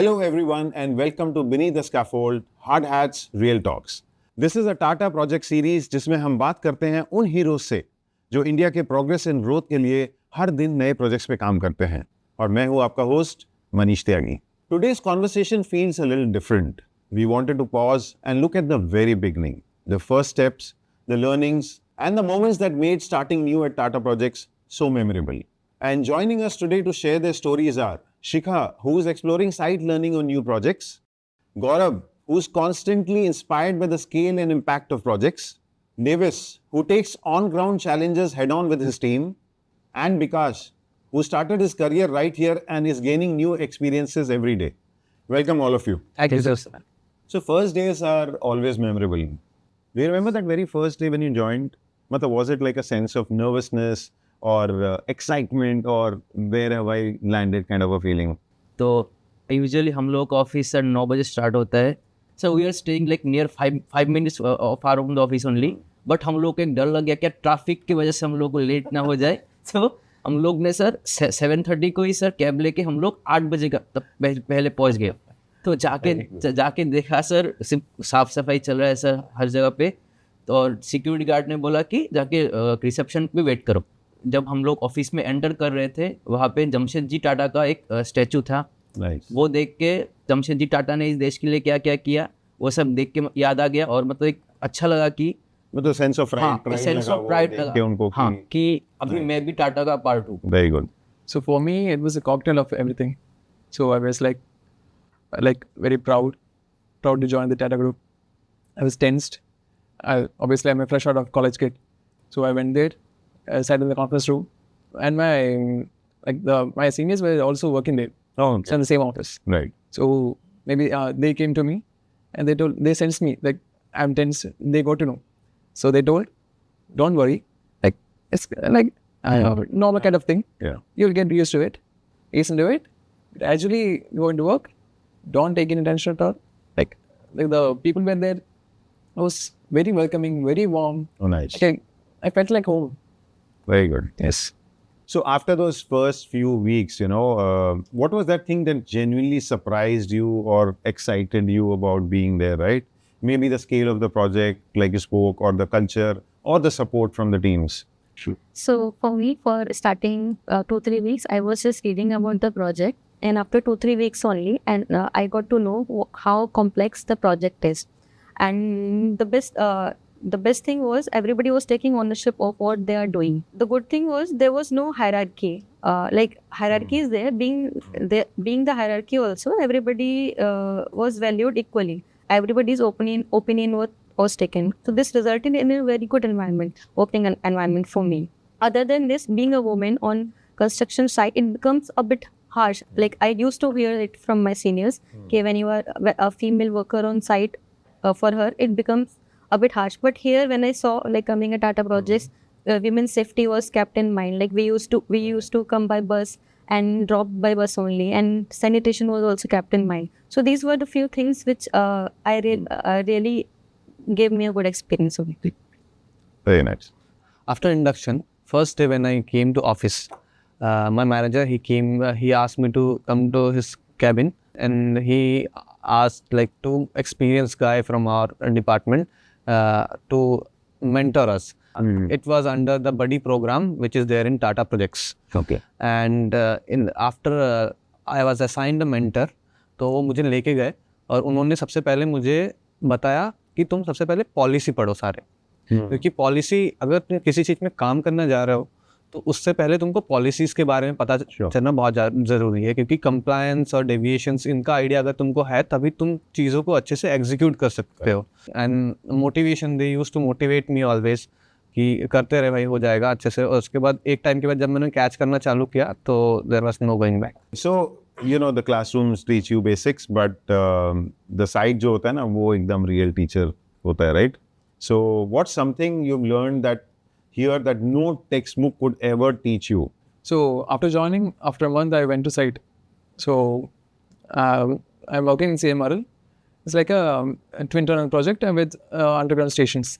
Hello everyone and welcome to Beneath the Scaffold, Hard Hats, Real Talks. This is a Tata Project series जिसमें हम बात करते हैं उन हीरोज से जो इंडिया के प्रोग्रेस एंड ग्रोथ के लिए हर दिन नए प्रोजेक्ट्स पे काम करते हैं और मैं हूं आपका host Manish Tyagi. Today's conversation feels a little different. We wanted to pause and look at the very beginning, the first steps, the learnings and the moments that made starting new at Tata Projects so memorable. And joining us today to share their stories are Shikha, who is exploring site learning on new projects, Gaurav, who is constantly inspired by the scale and impact of projects, Davis, who takes on-ground challenges head-on with his team, and Bikash, who started his career right here and is gaining new experiences every day. Welcome all of you. Thank you, sir. So first days are always memorable. Do you remember that very first day when you joined? Was it like a sense of nervousness or excitement or where have I landed kind of a feeling? तो usually हम लोग का office sir 9 बजे start होता है. So we are staying like near 5 minutes far from the office only. But हम लोग को एक डर लग गया क्या ट्रैफिक की वजह से हम लोग को लेट ना हो जाए. तो हम लोग ने सर 7:30 को ही सर कैब लेके हम लोग 8 बजे का तब पहले पहुंच गए. तो जाके देखा सर सिर्फ साफ सफाई चल रहा है सर हर जगह पे. तो और सिक्योरिटी गार्ड ने बोला कि जाके रिसेप्शन पे वेट करो. जब हम लोग ऑफिस में एंटर कर रहे थे वहाँ पे जमशेदजी टाटा का एक स्टैचू था. वो देख के जमशेदजी टाटा ने इस देश के लिए क्या क्या किया वो सब देख के याद आ गया और मतलब एक अच्छा लगा कि मतलब सेंस ऑफ प्राइड लगा उनको कि अभी मैं भी टाटा का पार्ट हूँ. Very good. So for me, it was a cocktail of everything. So I was like very proud to join the Tata Group. I was tensed. Obviously, I'm a fresh out of college kid, so I went there, sat in the conference room, and my seniors were also working there. Oh, so in the same office. Right. So maybe they came to me, and they sensed me like I'm tense. They got to know, so they told, "Don't worry, like it's like normal kind of thing. Yeah. You'll get used to it. Listen to it. Gradually go into work. Don't take any attention at all. Like the people were there. I was very welcoming, very warm. Oh, nice. Okay, I felt like home. Very good. Yes. So after those first few weeks, what was that thing that genuinely surprised you or excited you about being there, right? Maybe the scale of the project, like you spoke, or the culture, or the support from the teams. So for me, for starting 2-3 weeks, I was just reading about the project. And after 2-3 weeks only, and I got to know how complex the project is. And the best thing was everybody was taking ownership of what they are doing. The good thing was there was no hierarchy. Like hierarchy is there, being the hierarchy also, everybody was valued equally. Everybody's opinion was taken. So this resulted in a very good opening environment for me. Other than this, being a woman on construction site, it becomes a bit harsh. Like I used to hear it from my seniors, okay, when you are a female worker on site, for her it becomes a bit harsh. But here when I saw like coming at Tata Projects, women's safety was kept in mind. Like we used to come by bus and drop by bus only, and sanitation was also kept in mind. So these were the few things which really gave me a good experience of it. Very nice. After induction, first day when I came to office, my manager, he asked me to come to his cabin, and he asked like 2 experienced guy from our department to mentor us. It was under the buddy program which is there in Tata Projects. Okay. And after I was assigned a mentor, तो वो मुझे लेके गए और उन्होंने सबसे पहले मुझे बताया कि तुम सबसे पहले पॉलिसी पढ़ो सारे. क्योंकि पॉलिसी अगर तुम किसी चीज़ में काम करना जा रहे हो तो उससे पहले तुमको पॉलिसीज़ के बारे में पता चलना बहुत ज़रूरी है. क्योंकि कंप्लायंस और डेविएशंस इनका आइडिया अगर तुमको है तभी तुम चीज़ों को अच्छे से एग्जीक्यूट कर सकते हो. And motivation, they used to motivate me always कि करते रहे भाई, हो जाएगा अच्छे से. और उसके बाद एक टाइम के बाद जब मैंने कैच करना चालू किया तो there was no going back. So the classrooms teach you basics, but the side जो होता है ना वो एकदम real teacher होता है, right? So what's something you've learned that here that no textbook could ever teach you? So after joining, after a month, I went to site. So I'm working in CMRL. It's like a twin tunnel project with underground stations.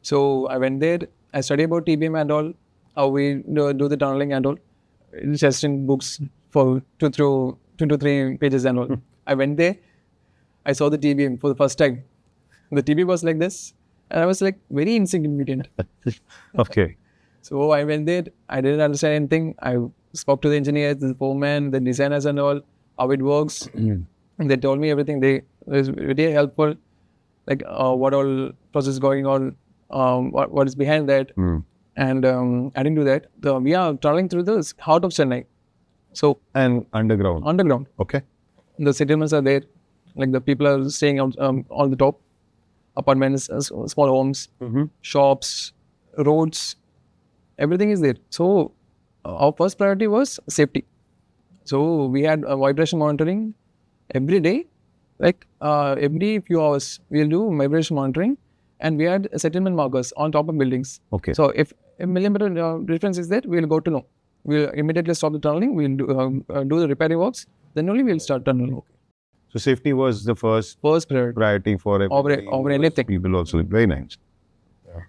So I went there. I studied about TBM and all, how we do the tunneling and all. Just in books for 2 to 3 pages and all. I went there. I saw the TV for the first time. The TV was like this, and I was like very insignificant. Okay. So I went there. I didn't understand anything. I spoke to the engineers, the foreman, the designers, and all how it works. And they told me everything. They was very helpful, like what all process going on, what is behind that. And I didn't do that. We are traveling through the heart of Chennai. So And underground. underground, Okay. the settlements are there. Like the people are staying out on the top, apartments, small homes, shops, roads, everything is there. So our first priority was safety. So we had vibration monitoring every day, like every few hours we'll do vibration monitoring, and we had settlement markers on top of buildings. Okay. So if a millimeter difference is there, we'll go to know. We'll immediately stop the tunneling. We'll do the repairing works. Then only we'll start tunneling. So safety was the first First priority. priority for everybody. Over anything. People also. Very nice.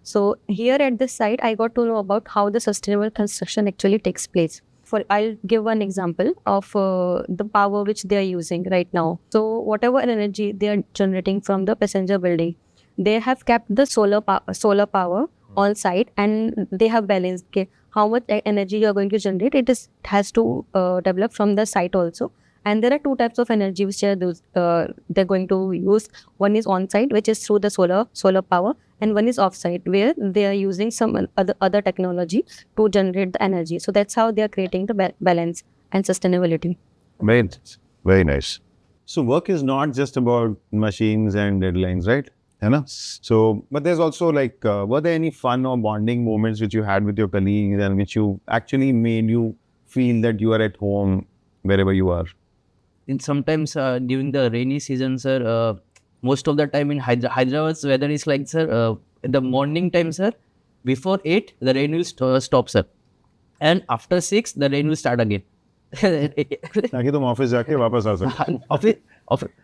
So here at this site, I got to know about how the sustainable construction actually takes place. I'll give one example of the power which they are using right now. So whatever energy they are generating from the passenger building, they have kept the solar power on site, and they have balanced how much energy you are going to generate. Has to develop from the site also. And there are two types of energy which they're going to use. One is on site, which is through the solar power, and one is off site, where they are using some other technology to generate the energy. So that's how they are creating the balance and sustainability. Very nice. Very nice. So work is not just about machines and deadlines, right? So, but there's also like, were there any fun or bonding moments which you had with your colleagues and which you actually made you feel that you are at home wherever you are? And sometimes during the rainy season, sir, most of the time in Hyderabad's weather is like, sir, in the morning time, sir, before 8, the rain will stop, sir. And after 6, the rain will start again. ताकि तुम office जाके वापस आ सको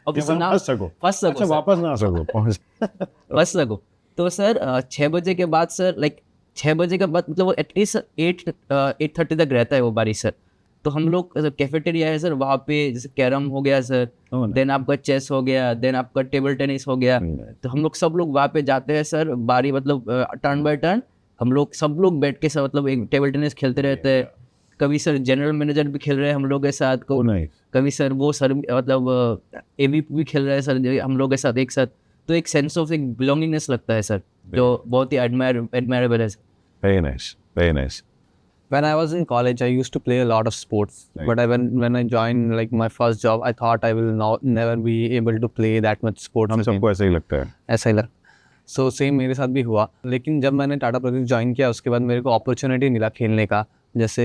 office ना फंस सको फंस सको अच्छा सर। वापस ना आ सको फंस सको तो सर 6 बजे के बाद सर लाइक 6 बजे के बाद मतलब वो एटलीस्ट 8:30 तक रहता है वो बारिश सर। तो हम लोग कैफेटेरिया है सर, वहाँ पे जैसे कैरम हो गया सर, देन आपका चेस हो गया, देन आपका टेबल टेनिस हो गया। तो हम लोग सब लोग वहाँ पे जाते हैं सर, बारी मतलब टर्न बाय टर्न हम लोग सब लोग बैठ के सर मतलब एक टेबल टेनिस खेलते रहते हैं। कभी सर जनरल मैनेजर भी खेल रहे हैं हम लोग के साथ को, कभी सर वो सर मतलब एवीपी भी खेल रहे हैं सर हम लोग के साथ एक साथ। तो एक सेंस ऑफ एक बिलोंगिंगनेस लगता है सर, जो बहुत ही एडमायरेबल है। Very nice, very nice. When I was in college, I used to play a lot of sports. Right. But when I joined like my first job, I thought I will never be able to play that much sports. हम again. सबको ऐसा ही लगता है। ऐसा ही लगा। So same मेरे साथ भी हुआ, लेकिन जब मैंने टाटा प्रोजेक्ट ज्वाइन किया उसके बाद मेरे को अपॉर्चुनिटी मिला खेलने का। जैसे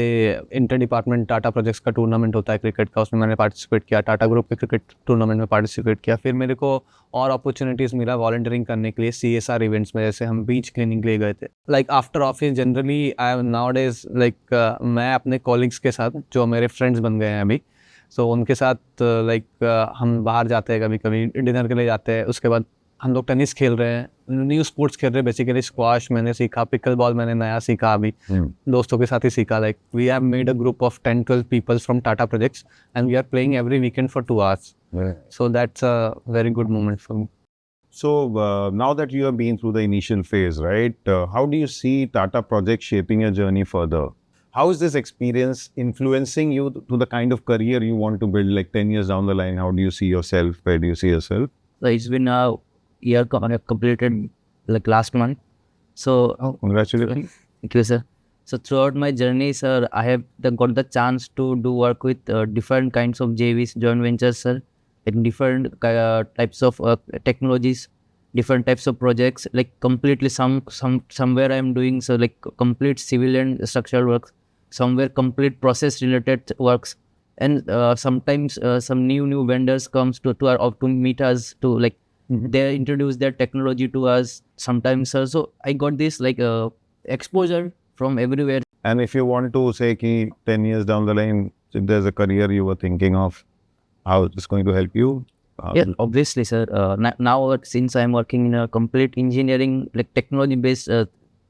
इंटर डिपार्टमेंट टाटा प्रोजेक्ट्स का टूर्नामेंट होता है क्रिकेट का, उसमें मैंने पार्टिसिपेट किया। टाटा ग्रुप के क्रिकेट टूर्नामेंट में पार्टिसिपेट किया। फिर मेरे को और अपॉर्चुनिटीज़ मिला वॉलंटियरिंग करने के लिए CSR इवेंट्स में, जैसे हम बीच क्लीनिंग के लिए गए थे। Like after office generally I now days like मैं अपने कॉलीग्स के साथ जो मेरे फ्रेंड्स बन गए हैं अभी, सो उनके साथ लाइक हम बाहर जाते हैं, कभी कभी डिनर के लिए जाते हैं। उसके बाद हम लोग टेनिस खेल रहे हैं, न्यू स्पोर्ट्स खेल रहे हैं। बेसिकली स्क्वाश मैंने सीखा, पिकल बॉल मैंने नया सीखा अभी दोस्तों के साथ ही सीखा। Like we have made a group of 10-12 people from Tata Projects and we are playing every weekend for 2 hours. So that's a very good moment for me. So now that you have been through the initial phase, right? How do you see Tata Project shaping your journey further? How is this experience influencing you to the kind of career you want to build? Like 10 years down the line, how do you see yourself? Where do you see yourself? So it's been a year completed like last month. So Congratulations. thank you, sir. So throughout my journey, sir, I have got the chance to do work with different kinds of JVs, joint ventures, sir, in different types of technologies, different types of projects. Like completely somewhere I am doing so like complete civil and structural works, somewhere complete process related works, and sometimes some new vendors comes to meet us to like they introduce their technology to us sometimes, sir. So I got this like exposure from everywhere. And if you want to say ki 10 years down the line, if there's a career you were thinking of, how it's going to help you? Yeah, obviously, sir. Now since I'm working in a complete engineering, like technology-based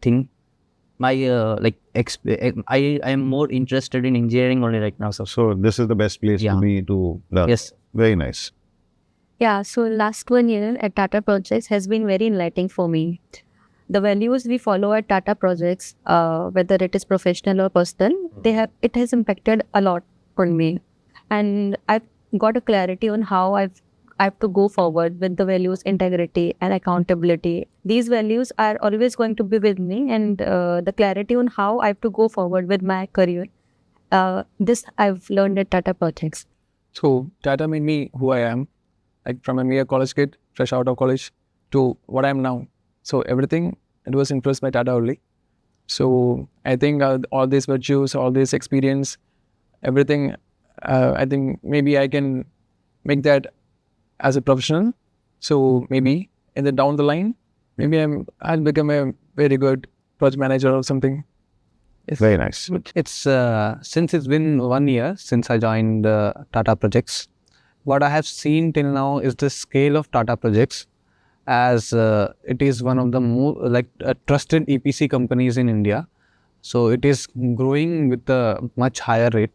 thing, my I am more interested in engineering only right now, sir. So this is the best place Yeah. to be to learn. Yes. Very nice. Yeah, so last 1 year at Tata Projects has been very enlightening for me. The values we follow at Tata Projects, whether it is professional or personal, it has impacted a lot on me, and I've got a clarity on how I have to go forward with the values integrity and accountability. These values are always going to be with me, and the clarity on how I have to go forward with my career. This I've learned at Tata Projects. So Tata made me who I am, like from a mere college kid, fresh out of college, to what I am now. So everything, it was influenced by Tata only. So I think all these virtues, all this experience, everything, I think maybe I can make that as a professional. So maybe in the down the line, maybe I'll become a very good project manager or something. Very nice. It's since it's been 1 year since I joined Tata Projects. What I have seen till now is the scale of Tata Projects, as it is one of the more trusted EPC companies in India. So it is growing with a much higher rate,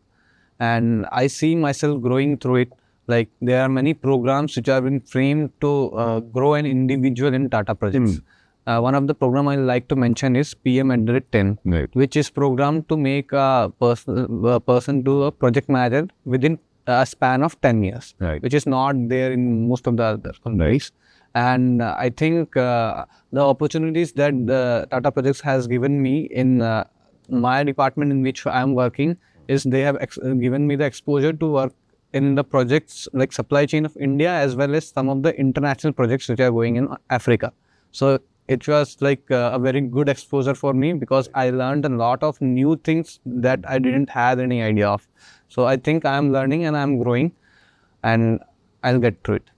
and I see myself growing through it. Like, there are many programs which have been framed to grow an individual in Tata Projects. One of the program I like to mention is PM-10, Right. which is programmed to make a person to a project manager within a span of 10 years, Right. which is not there in most of the other companies. And I think the opportunities that Tata Projects has given me in my department in which I am working is they have given me the exposure to work in the projects like supply chain of India, as well as some of the international projects which are going in Africa. So it was like a very good exposure for me, because I learned a lot of new things that I didn't have any idea of. So I think I am learning and I am growing, and I'll get through it.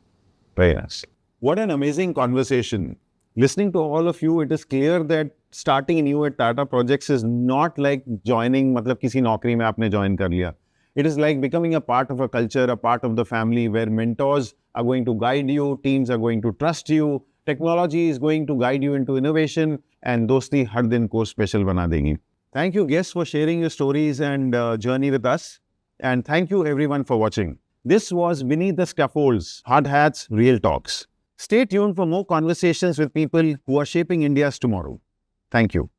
Very nice. What an amazing conversation. Listening to all of you, it is clear that starting new at Tata Projects is not like joining, मतलब किसी नौकरी में आपने join कर लिया. It is like becoming a part of a culture, a part of the family, where mentors are going to guide you, teams are going to trust you, technology is going to guide you into innovation, and दोस्ती हर दिन को special बना देंगी. Thank you, guests, for sharing your stories and journey with us. And thank you, everyone, for watching. This was Beneath the Scaffolds, Hard Hats, Real Talks. Stay tuned for more conversations with people who are shaping India's tomorrow. Thank you.